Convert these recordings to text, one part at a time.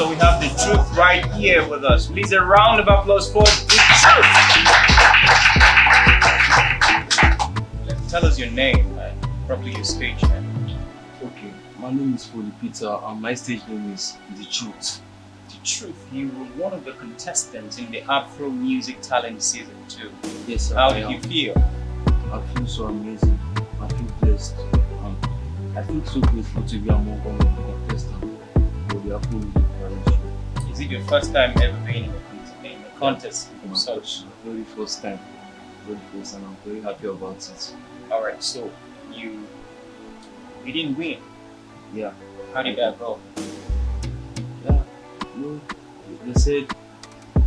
So we have the truth right here with us. Please a round of applause for the truth. Tell us your name and probably your stage name. Okay, my name is Peter and my stage name is The Truth. The Truth, you were one of the contestants in the Afro Music Talent Season 2. Yes, sir. How did you feel? I feel so amazing. I feel blessed. I feel so grateful to be among one of the contestants for the Afro Music Talent Show. Is it your first time ever being in a contest of such? Very first time. Very first, and I'm very happy about it. Alright, so you didn't win. Yeah. How did that go? Yeah, no, they said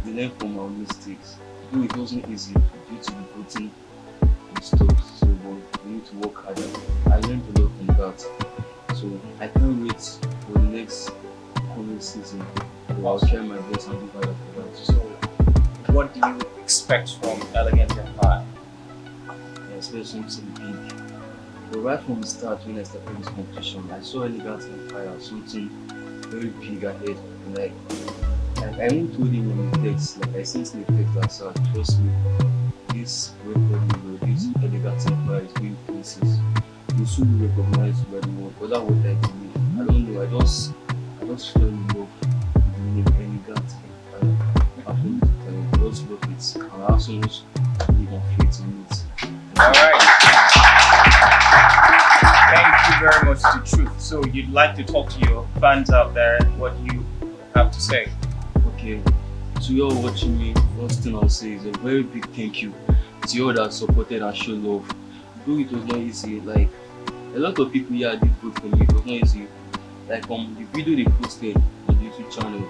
we learn from our mistakes. Though it wasn't easy due to the voting and stuff, so but we need to work harder. I learned a lot from that. So I can't wait for the next coming season. So I'll try my best and do better for that. So what do you expect from Elegant Empire? I expect something big. But right from the start, when I started this competition, I saw Elegant Empire, something very big ahead. Like I won't told him on the text, like I sent him the text that said, trust me, this record label, this Elegant Empire is going places. You soon be recognized by the world. But that's what I believe. I don't know, I just fell in love with the name Elegant Empire. I just love it. And I have so much belief and faith in it. Alright. Thank you very much to Truth. So you'd like to talk to your fans out there, what you have to say? Okay, to you all watching me, first thing I'll say is a very big thank you to you all that supported and showed love. Though it was not easy, like a lot of people here did good for me, it was not easy. Like the video they posted on the YouTube channel,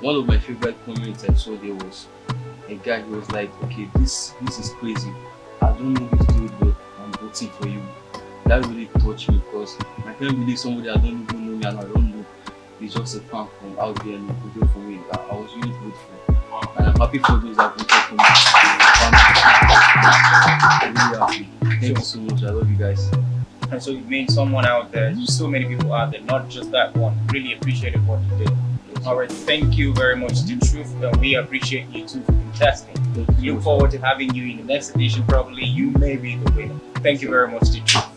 one of my favorite comments I saw there was a guy who was like, okay, this is crazy. I don't know this dude, but I'm voting for you. That really touched me because I can't believe somebody I don't even know me and I don't know. It's just a fan from out there and video for me. I was really grateful. And I'm happy for those that voted for me. I'm really happy. Thank you so much. I love you guys. And so you made someone out there, so many people out there, not just that one. Really appreciated what you did. Alright, thank you very much to Truth, and we appreciate you too for contesting. We look forward to having you in the next edition. Probably you may be the winner. Thank you very much to Truth.